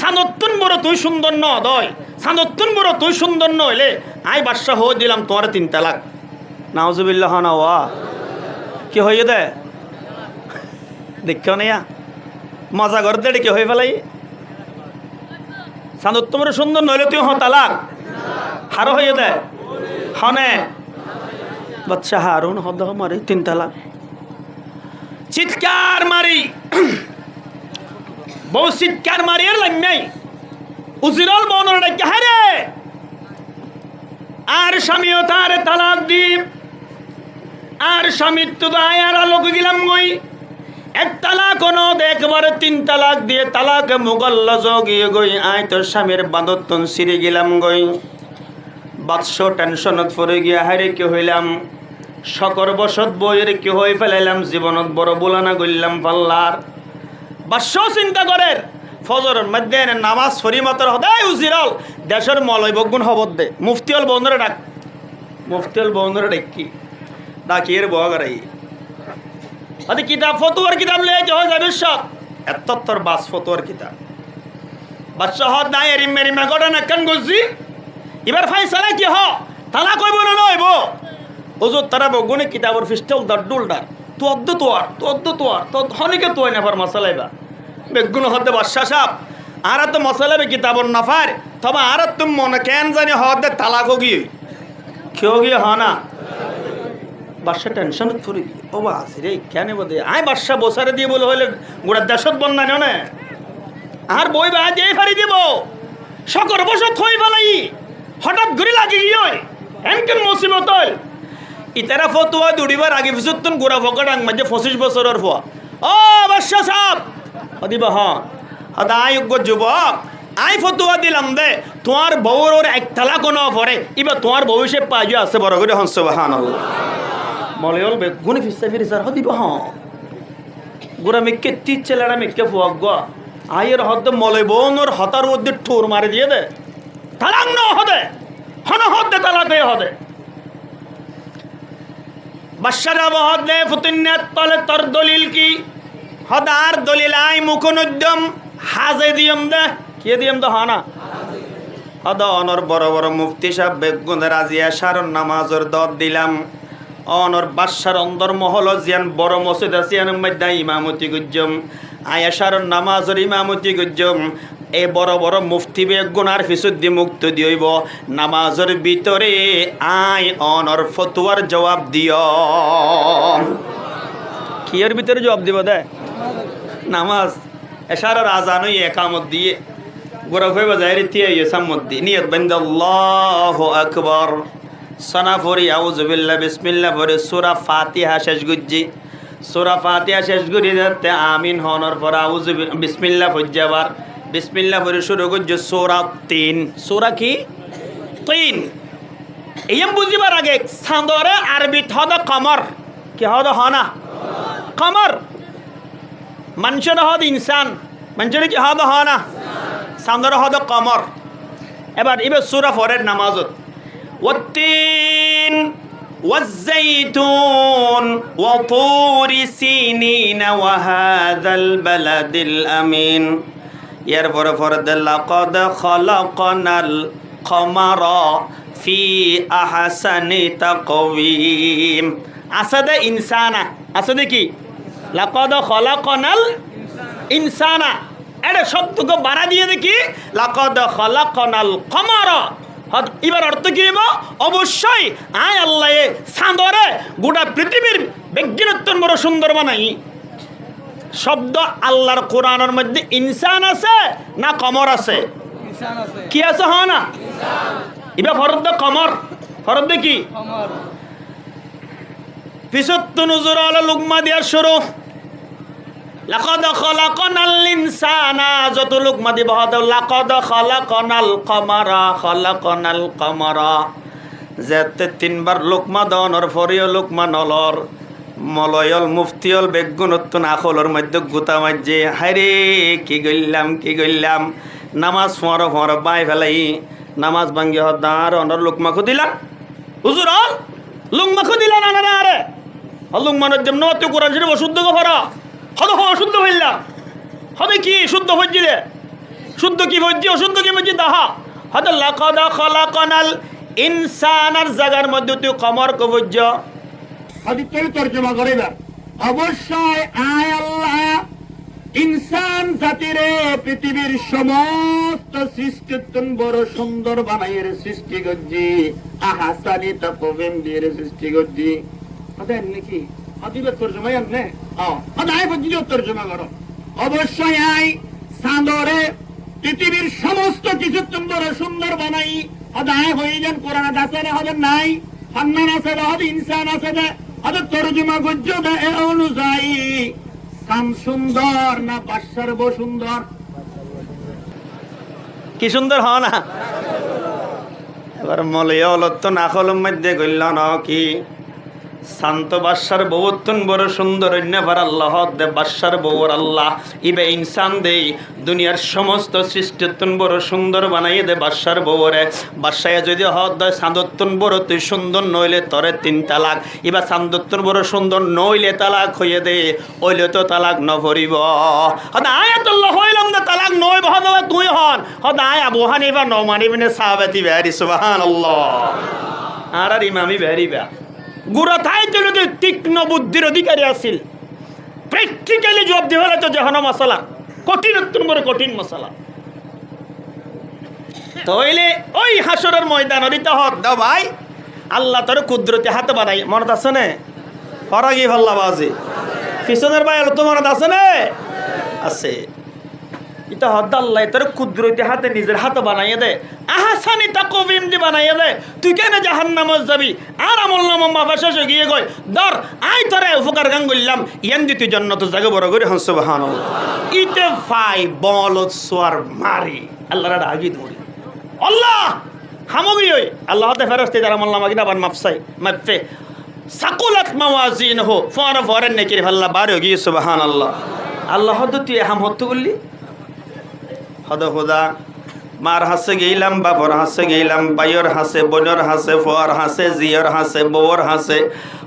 সানত্তুন বড় তুই সুন্দর ন দয় সানত্তুন বড় তুই সুন্দর নইলে আই বাদশাহ হয়ে দিলাম তোমার 3 তালাক নাউজুবিল্লাহ না ওয়া কি হয়ে দে দেখো না মজা করে দে কি হয়ে ফেলাই সানত্তুন বড় সুন্দর নইলে তুই হ তালাক হার হয়ে দে হনে বাদশাহ হারুন হদ মারি 3 তালাক চিৎকার মারি বউ চিৎকার মারি আর লাইমাই উজিরল বনর ডাকে হারে আর স্বামীও তার তালাক দি আর স্বামীর তো দায়ার আলোক গেলাম গই 1 তালাক কোনো একবারে 3 তালাক দিয়ে তালাক মুগল্লজ গিয়ে গই আয় তোর স্বামীর বাঁধতন সিরে গেলাম গই বাদশা টেনশনত পড়ে গিয়া হারে কি হইলাম শকর বসত বইয়ের কি হয়ে ফেলাইলাম জীবনত বড় বোলানা গইলাম পাল্লার বাদশাহ চিন্তা করে ফজরের মধ্যে নামাজ ফরিমাতর হদায় উজিরল দেশের মলয় বগুন হবদ দে মুফতিউল বন্দরে ডাক মুফতিউল বন্দরে ডাকি ডাকিয়ে বগারাই আদি কিতাব ফতুয়ার কিতাব লয়ে যে যাবে সব এতত্তর বাস ফতুয়ার কিতাব বাদশাহ হদ নাই এরিম মেরিমা গড়া না কান গজি এবার ফাইসালা কি হ তালা কইব না নইব ওজুর তারা বগুনে কিতাবর ফিস্টল দড্ডুলডার তোর হনিকে তো নেবার মশালাইবা বেগুন হতে বাদশাহ সাহেব আর তো মশলা বে কিতাবর নাফার তবে আর তুমি মনে কেন জানি হতে তালাক গিয়ে কেউ গিয়ে হ না বাদশা টেনশন ফুরি ও বাস রে কেন বোধে আয় বাদশা বসারে দিয়ে বলে হইলে গোড়ার দেশত বন্যা নে আর বই বা যেই ফারি দিব সকর বসত হই বলাই হঠাৎ ঘুরি লাগি গিয়ে এমন মুসিবত ইতারা ফতুয়া দুড়িবার আগে ফিসুত্তুন গোড়া ফকড়াং মাঝে 25 বছরের ফোয়া ও বাদশা সাহেব দিবা হ্যাঁ হদা আয়োগ্য যুবক আই ফতুয়া দিলাম দে তোমার বউর ওর এক তালা কোনো পরে এবার তোমার ভবিষ্যৎ পাইজু আছে বড় করে হংস বাহান মলয়ল বে গুনে ফিসা ফিরি স্যার হদিব হ্যাঁ গোড়া মেকে তীর ছেলেরা মেকে ফুয়াক গো আয়ের হদ মলয় বোনর হতার মধ্যে ঠোর মারে দিয়ে দে তালাক ন হদে হন হদে তালাক হয়ে হদে বাদশা যাব হদে ফুতুন্নাত তলে তর দলিল কি হদার দলিল আই মুখনুদ্যম হাজে দিয়ম দে কে দিয়ম তো হানা হদ অনর বড় বড় মুফতি সাহেব বেগুন রাজিয়া সারন নামাজর দদ দিলাম অনর বাদশার অন্দর মহল জিয়ান বড় মসজিদ আসিয়ান মধ্যে ইমামতি গুজ্জম আয়া সারন নামাজর ইমামতি গুজ্জম এই বড় বড় মুফতি বেগুন আর ফিসুদ্দি মুক্ত দিইব নামাজের ভিতরে আই অনর ফতুয়ার জবাব দিও কিয়ের ভিতরে জবাব দিব দে নামাজ এশারার আজান হই একামত দিয়ে গোরা হয়ে বাজারে দিয়ে সাম্মত দিয়ে নিয়ত বন্ধ আল্লাহু আকবার সানা ফরি আউযু বিল্লাহ বিসমিল্লাহ ফরি সূরা ফাতিহা শেষ গুজি সূরা ফাতিহা শেষ গুজি যাতে আমিন হনর পর আউযু বিসমিল্লাহ ফজ্জাবার বিসমিল্লাহ ফরি শুরু গুজি সূরা 3 সূরা কি 3 এম বুঝিবার আগে সান্দরে আরবি হদ কমর কি হদ হনা কমর মানুষের হদ ইনসান মানুষের কি হদ হ না সামনের হদ কমর এবার সূরা ফরের নামাজত ওয়াত্তিন ওয়াজ্জাইতুন ওয়া তুরি সিনিন ওয়া হাযাল বালাদিল আমিন এর পরে ফরদ লাকাদ খালাকনাল কমারা ফি আহসানি তাকওয়িম আসাদে ইনসানা আসাদে কি লাকাদ খালাকনাল ইনসানা এটা শব্দকে বাড়া দিয়ে দেখি লাকাদ খালাকনাল কমারা এবার অর্থ কি হইব অবশ্যই আয় আল্লাহ চাঁদরে গোটা পৃথিবীর বিজ্ঞানত্বর বড় সুন্দর বানাই শব্দ আল্লাহর কোরআনের মধ্যে ইনসান আছে না কমর আছে কি আছে হ না এবার ফরদ কমর ফরদ কি পিছত নজর আলা লুকমা দিয়ার শুরু লাকাদ খালাকনাল ইনসানা যত লুকমা দিব হদ লাকাদ খালাকনাল কমারা খালাকনাল কমারা যেতে তিনবার লুকমা দনর ফরিও লুকমা নলর মলয়ল মুফতিয়ল বেগুনত্তন আখলর মধ্যে গুতা মাঝে হায়রে কি গইলাম নামাজ ফর বাই ফেলাই নামাজ ভাঙ্গি হদার অনর লুকমাখু দিলাম হুজুর লুকমাখু দিলাম না আরে লুকমানের জন্য তুই কোরআন শরীফ অশুদ্ধ গফরা হদ অশুদ্ধ হইলাম হবে কি শুদ্ধ হজ্জিলে শুদ্ধ কি হজ্জি অশুদ্ধ কি মজ্জি দাহা হদ লাকাদ খালাকনাল ইনসানার জায়গার মধ্যে তুই কমর কবজ্জ হাদিসের তরজমা করিবা অবশ্যই আয় আল্লাহ ইনসান জাতিরে পৃথিবীর সমস্ত সৃষ্টিত্বন বড় সুন্দর বানাইয়ের সৃষ্টি করছি আহাসানি তাকওয়িম দিয়ে সৃষ্টি করছি কথা নাকি হাদিসের তরজমাই আনলে আয় পর্যন্ত তরজমা করো অবশ্যই আয় চাঁদরে পৃথিবীর সমস্ত কিছু বড় সুন্দর বানাই আয় হয়ে যান কোরআন আছে হবে নাই হান্নান আছে হবে ইনসান আছে হয়তো তরজমা করছ এ অনুযায়ী সাম সুন্দর না বাদশার বউ সুন্দর কি সুন্দর হ না এবার মলয়লত নাখলম মধ্যে গইল ন কি শান্ত বাদশার বউত্তন বড় সুন্দর অন্যবার আল্লাহ দে বাদশার বউর আল্লাহ ইবে ইনসান দেই দুনিয়ার সমস্ত সৃষ্টিত্বন বড় সুন্দর বানাইয়ে দে বাদশার বউরে বাদশায় যদি হদ দেয় চাঁদত্তন বড় তুই সুন্দর নইলে তরে 3 তালাক এবার চাঁদত্তন বড় সুন্দর নইলে তালাক হইয়ে দে ওইলে তো তালাক নভরিব হদ আয়াতুল্লাহ হইলাম না তালাক নই হদ তুই হন হদ আয় আবু হানিফা নমানিবিনে সাহাবাতি বেহারি সুবহানাল্লাহ আর ইমামি বেহারিবা গুড়া থাই যদি তীক্ষ্ণ বুদ্ধির অধিকারী আছিল প্র্যাকটিক্যালি জবাব দিয়ে হলে তো যেহন মশলা কঠিন বড় কঠিন মশলা তাইলে ওই হাসরের ময়দান দিতে হত দাও ভাই আল্লাহ তোর কুদরতি হাতে বানাই মনত আছে না ফরাগি ভাল্লা বাজি পিছনের ভাই তো মনত আছে না আছে এটা হদ আল্লাহ তোর কুদরতি হাতে নিজের হাতে বানাইয়ে দে আহসানি তাকওয়িম দি বানাইয়ে দে তুই কেন জাহান্নামে যাবি আর আমল নামা মাফা শেষে গিয়ে কই দর আই তোরে উপকার গান গইলাম ইয়ান দি তুই জান্নাত জায়গা বড় করে হন সুবহানাল্লাহ ইতে ফাই বল সোয়ার মারি আল্লাহর আগি ধরি আল্লাহ হামগি ওই আল্লাহ তে ফেরেশতা যারা আমল নামা কিনা বান মাফসাই মাফে সাকুলাত মাওয়াজিনহু ফরফরন নেকির আল্লাহ বারো গিয়ে সুবহানাল্লাহ আল্লাহ হদ তুই হাম হত বললি হদ খোদা মার হাসে গেলাম বাপর হাসে গেলাম বাইর হাসে বোনের হাসে ফর হাসে জিয়র হাসে বউর হাসে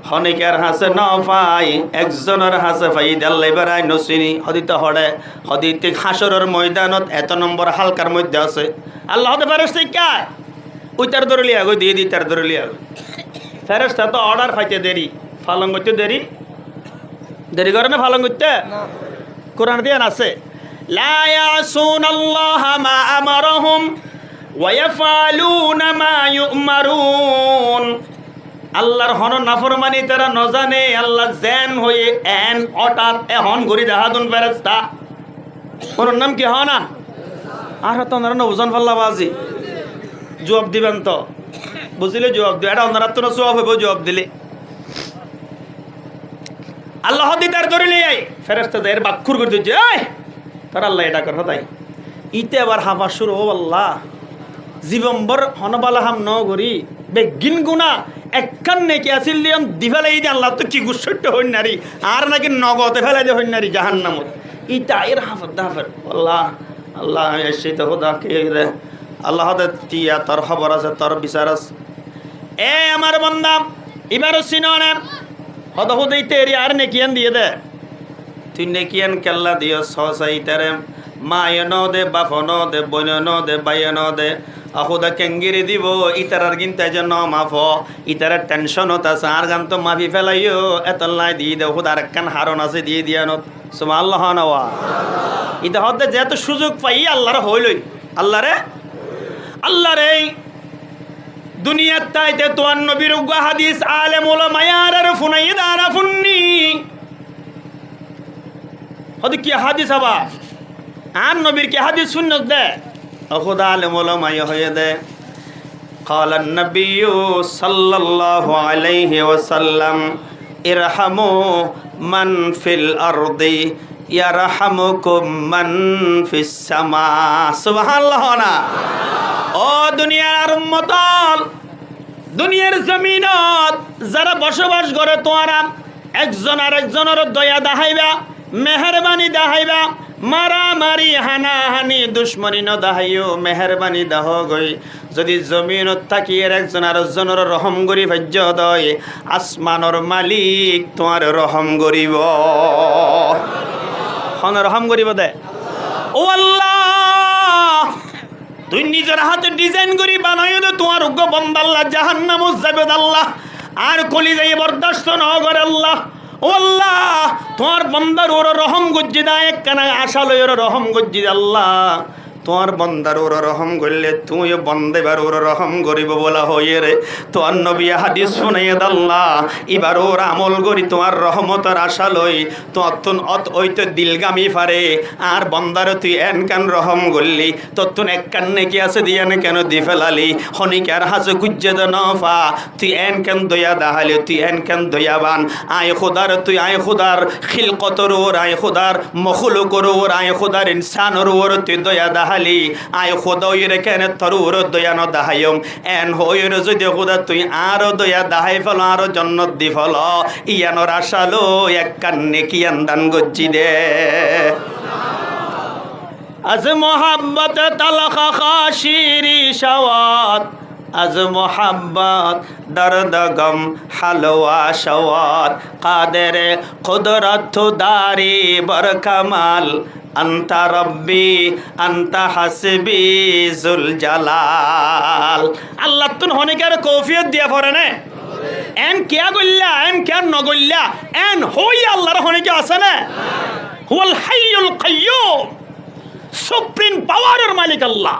হনিকের হাসে ন পাই একজনের হাসে পাই দেল্লাই বেড়াই নসিনি হদিতে হড়ে হদিতে হাসরের ময়দানত এত নম্বর হালকার মধ্যে আছে আল্লাহ হতে ফেরেশতা কায় ওই তার ধরে লিয়া গই দিয়ে দি তার ধরে লিয়া গই ফেরেশতা তো অর্ডার খাইতে দেরি ফালং করতে দেরি করে না ফালং করতে কোরআন দিয়ে আছে لا يعصون الله ما أمرهم ويفعلون ما يؤمرون আল্লাহর হন নাফরমানি তারা ন জানে আল্লাহ জেন হয়ে এন হঠাৎ এখন ঘুরি দেখাদুন ফেরেশতা ওর নাম কি হয় না আর তো ওনারা ওজন ফাল্লা বাজি জবাব দিবেন তো বুঝলে জবাব দিবে এটা ওনারা তো জবাব হইব জবাব দিলে আল্লাহ দিদার ধরে নিয়ে আই ফেরেশতা এর বাক্কুর করে দিচ্ছে এই তার আল্লাহ এটা কর তাই ইতে আবার হাফা শুরু ও আল্লাহ জীবম্বর হনবালা হাম ন করি বেগিন গুণা একখান নেকি আসিল দিয়াম দিফেলাই দিয়ে আল্লাহ তো কি গুসট হইন নারী আর নাকি নগদে ফেলাই দিয়ে হইন নারী জাহান্নামত ইটা এর হাফত দাফের আল্লাহ আল্লাহ এসে তো খোদা কে রে আল্লাহ তিয়া তোর খবর আছে তোর বিচার আছে এ আমার বন্দা এবারও সিননে হদ হদেইতে এরি আর নেকিয়ান দিয়ে দে তুই নেকিয়ান কেল্লা দিও সসাই তারে মায় ন দে বাপ ন দে বইন ন দে বাই ন দে আহুদা কেঙ্গিরি দিব ইতারার কিন্তু এজন মাফ ইতারার টেনশন হত আছে আর গান তো মাফি ফেলাইও এতলাই দিয়ে দে হুদ আর একখান হারণ আছে দিয়ে দিয়ানত সুবহানাল্লাহ নওয়া ইতা হতে যেহেতু সুযোগ পাই আল্লাহর হইলই আল্লাহ রে দুনিয়ার তাইতে তোয়ার নবীর উগ্গা হাদিস আলেম ওলামা ইয়ারার ফুনাইদ আরাফুন্নি হদি কি হাদিস আবা আর নবীর কি হাদিস সুন্নাত দে খুদা আলেম ওলামা হয়ে দে قال النبي صلى الله عليه وسلم ارحموا من في الارض يرحمكم من في السماء سبحان الله না ও দুনিয়ার উম্মতাল দুনিয়ার জমিনত যারা বসবাস করে তোরা একজন আর একজনের দয়া দেখাইবা মেহেরবানি দেখাইবা মারামারি হানাহানি দুশ্মনী ন দাহাইও মেহরবানি দাহ গই যদি জমিনত থাকি এর একজন আর একজনের রহম করি ভাজ্য দয় আসমানর মালিক তোমার রহম করিব হন রহম করিব দে ও আল্লাহ তুই নিজের হাতে ডিজাইন করি বানাইও দে তোমার উগ্র বন্দাল্লাহ জাহান্নামে যাবে আল্লাহ আর কলি যাই বরদাস্ত ন করে আল্লাহ ও আল্লাহ তোমার বন্দার ওর রহম গজ্জি দা এক কানা আশা লই ওর রহম গজ্জি আল্লাহ তোমার বন্দার ওর রহম করলে তুই বন্দেবার ওর রহম করিব বলা হয়ে রে তোমার নবী হাদিস শুনাইয়ে আল্লাহ এবার ওর আমল করি তোমার রহমতের আশা লই তোর ওইতো দিলগামি ফারে আর বন্দার তুই এন কান রহম করলি তোর তুন এক কান নেকি আছে দিয়ে নে কেন দি ফেলালি হনিকার হাসে গুজ্জে দে নফা তুই এন কেন দয়া দাহালি তুই এন কেন দয়াবান আয় খুদার তুই আয় খুদার খিলকতর ওর আয় খুদার মখলুকর ওর আয় খুদার ইনসানর ওর তুই দয়া দাহালি আয় খোদা ওইরে কেন তোর ওর দয়া ন দাহাইম এন হইর যদি খোদা তুই আরো দয়া দাহাই ফেল আরো জন্নত দি ফল ইয়ানোর আশালো এক কান্নে কি আন্দান গজ্জি দে আজ মোহাব্বত তালখা খাশিরি শাওয়াত আজ মোহাব্বত দর্দ গম হালওয়া শাওয়াত কাদের কুদরত দারি বর কামাল আন্তা রব্বি আন্তা হাসবি জুল জালাল আল্লাহ তুন হনিকার কৌফিয়ত দিয়া পড়ে না এন কিয়া গল্লা এন কিয়া নগল্লা এন হই আল্লাহর হনিকে আছে না হুয়াল হাইয়ুল কাইয়্যুম সুপ্রিম পাওয়ারের মালিক আল্লাহ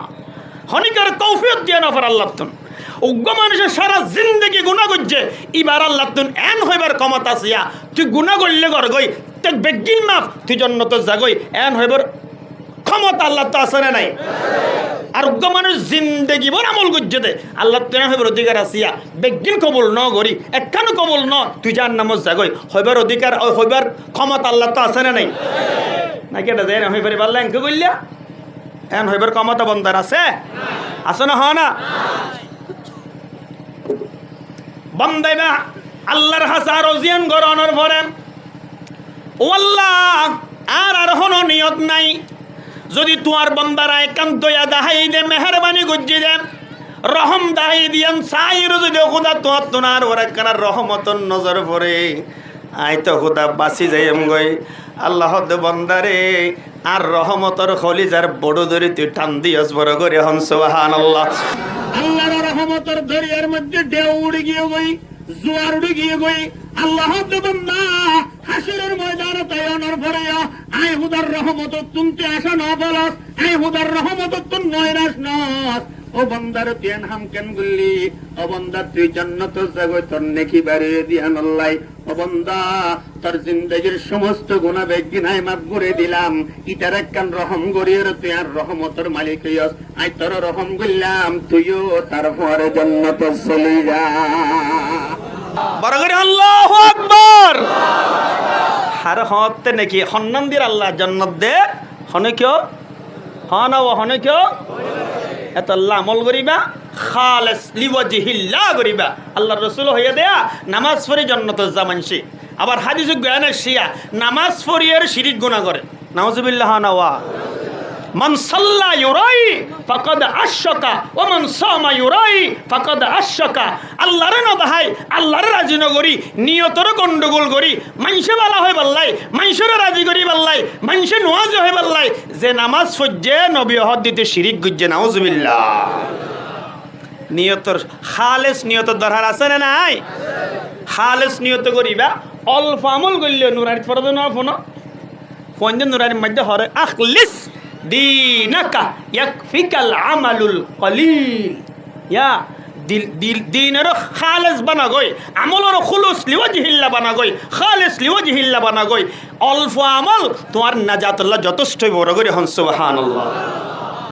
হনিকার তৌফিক দিয়া না পার আল্লাহ তুন উগ্র মানুষের সারা জিন্দগি গুণা করছে এবার আল্লাহ তুন এন হইবার ক্ষমতা আসিয়া তুই গুণা করলে গর গই তুই বেগিন মাফ তুই জন্য তো জাগই এন হইবার ক্ষমতা আল্লাহ তো আছে না নাই আর উগ্র মানুষ জিন্দগি বর আমল করছে দে আল্লাহ তুন হইবার অধিকার আসিয়া বেগিন কবুল ন করি একখানো কবুল ন তুই যার নামত জাগই হইবার অধিকার হইবার ক্ষমতা আল্লাহ তো আছে না নাই নাকি এটা দেয় না হয়ে পারি পারলে এনকে করলিয়া এন হইবার ক্ষমতা বন্দার আছে না হ না বন্দাইবা আল্লাহর হাসার ওজিয়ান গরনের পরে ও আল্লাহ আর হনো নিয়ত নাই যদি তোমার বন্দারা একান্ত দাহাই দে মেহরবানি গুজি দে রহম দাহাই দিয়ান সাইর যদি খুদা তোমার ওরা কানার রহমতন নজর পড়ে আই তো খুদা বাসি যাইম গই আল্লাহ দে বন্দারে আর রহমতর খলিজার বড় ধরে তুই টান দিয়স বড় করে হন সুবহানাল্লাহ আল্লাহর রহমতের দরিয়ার মধ্যে ঢেউ উড়ে গিয়ে গই জোয়ার উড়ে গিয়ে গই আল্লাহ বান্দা হাসরের ময়দানে তায়নের পরে আই হুদার রহমত তুনতে আসা না বলস আই হুদার রহমত তুন নয়রাস নস ও বান্দার তেন হাম কেন গুল্লি ও বান্দা তুই জান্নাত জাগো তোর নেকি বাড়িয়ে দিয়ান আল্লাহ ও বান্দা তোর জিন্দেগীর সমস্ত গুনাহ বেগিনাই মাফ করে দিলাম ইটার একখান রহম গরিয়ে তুই আর রহমতের মালিক হইস আই তোর রহম গুল্লাম তুইও তারপরে জান্নাত চলে যা বড় করে আল্লাহু আকবার হার হতে নাকি হন্নান দির আল্লাহ জান্নাত দে হনে কেউ হনা ও হনে কেউ এত আল্লাহ আমল করিবা খালেস লিওয়াজহিল্লাহ করিবা আল্লাহর রাসূল হইয়া দেয়া নামাজ পড়ি জান্নাতে জামানসি আবার হাদিসে জ্ঞানের শিয়া নামাজ পড়িয়ার শিরিক গুনাহ করে নাউজুবিল্লাহ নাওয়া মান সাল্লা ইউরাই ফাকাদ আশরাকা ওয়া মান সামা ইউরাই ফাকাদ আশরাকা আল্লাহর না ভাই আল্লাহর রাজি নগরি নিয়তর গন্ডগোল করি মানসে বালা হয় বললাই মানসের রাজি করি বললাই মানসে নওয়াজ হয় বললাই যে নামাজ পড়ছে নবী হদ দিতে শিরিক গুজে নাউজুবিল্লাহ নিয়তর খালেস নিয়তর দরকার আছে না নাই খালেস নিয়ত করিবা অল্প আমল করলে নুরানি ফরজ না ফোন ফোন নুরানির মধ্যে হরে আখলিস দীনাকা ইয়াকফিকাল আমালুল কলিল ইয়া দিনের খালেস বানা গই আমলের খুলুস লিওয়াজহিল্লাহ বানা গই খালেস লিওয়াজহিল্লাহ বানা গই অল্প আমল তোমার নাজাতুল্লাহ যথেষ্ট বড় করে হন সুবহানাল্লাহ